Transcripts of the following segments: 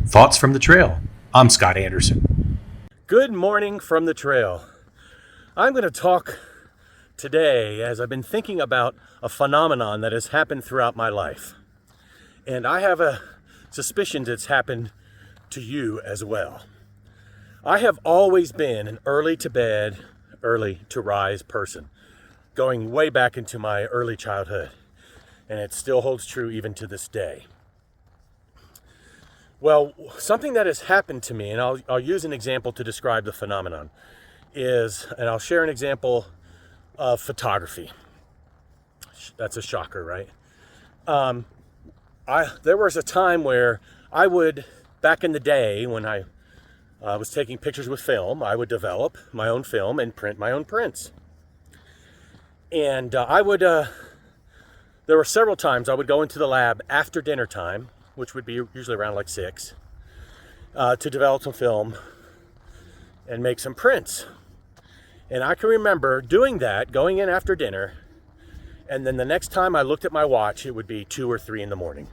Thoughts from the Trail. I'm Scott Anderson. Good morning from the trail. I'm going to talk today as I've been thinking about a phenomenon that has happened throughout my life. And I have a suspicion it's happened to you as well. I have always been an early to bed, early to rise person, going way back into my early childhood. And it still holds true even to this day. Well, something that has happened to me, and I'll use an example to describe the phenomenon, and I'll share an example of photography. That's a shocker, right? There was a time where I would, back in the day when I was taking pictures with film, I would develop my own film and print my own prints. And there were several times I would go into the lab after dinner time, which would be usually around like 6, to develop some film and make some prints. And I can remember doing that, going in after dinner, and then the next time I looked at my watch, it would be 2 or 3 in the morning.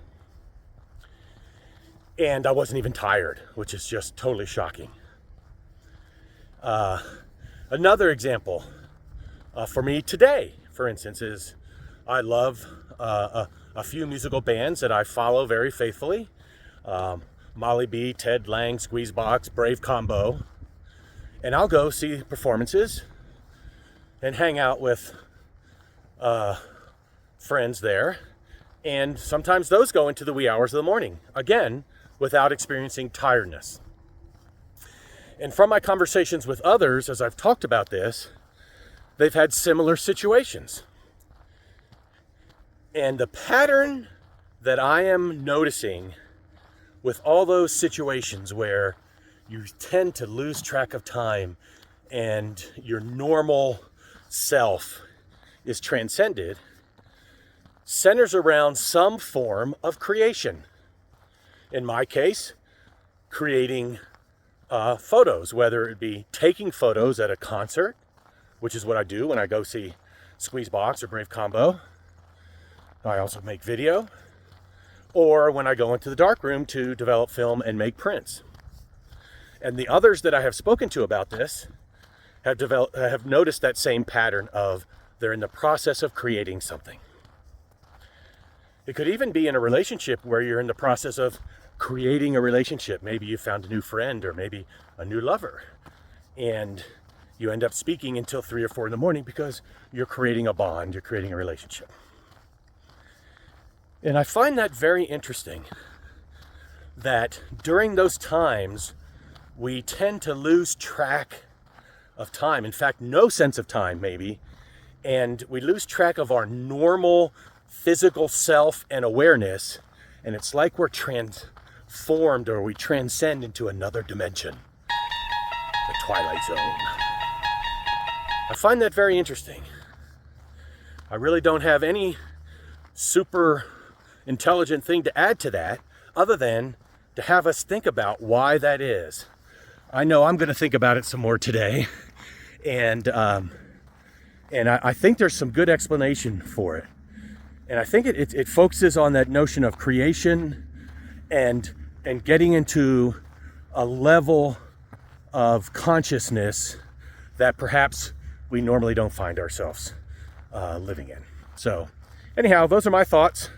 And I wasn't even tired, which is just totally shocking. Another example for me today, for instance, is I love a few musical bands that I follow very faithfully. Molly B, Ted Lang, Squeezebox, Brave Combo. And I'll go see performances and hang out with friends there. And sometimes those go into the wee hours of the morning, again, without experiencing tiredness. And from my conversations with others, as I've talked about this, they've had similar situations. And the pattern that I am noticing with all those situations where you tend to lose track of time and your normal self is transcended, centers around some form of creation. In my case, creating photos, whether it be taking photos at a concert, which is what I do when I go see Squeezebox or Brave Combo. I also make video, or when I go into the darkroom to develop film and make prints. And the others that I have spoken to about this have noticed that same pattern of they're in the process of creating something. It could even be in a relationship where you're in the process of creating a relationship. Maybe you found a new friend or maybe a new lover, and you end up speaking until 3 or 4 in the morning because you're creating a bond, you're creating a relationship. And I find that very interesting, that during those times, we tend to lose track of time. In fact, no sense of time, maybe. And we lose track of our normal physical self and awareness. And it's like we're transformed, or we transcend into another dimension, the Twilight Zone. I find that very interesting. I really don't have any super intelligent thing to add to that, other than to have us think about why that is. I know I'm going to think about it some more today, and I think there's some good explanation for it. And I think it focuses on that notion of creation and getting into a level of consciousness that perhaps we normally don't find ourselves living in. So anyhow, those are my thoughts.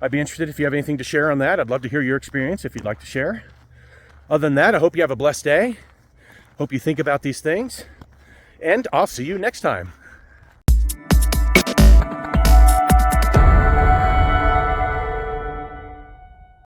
I'd be interested if you have anything to share on that. I'd love to hear your experience if you'd like to share. Other than that, I hope you have a blessed day. Hope you think about these things. And I'll see you next time.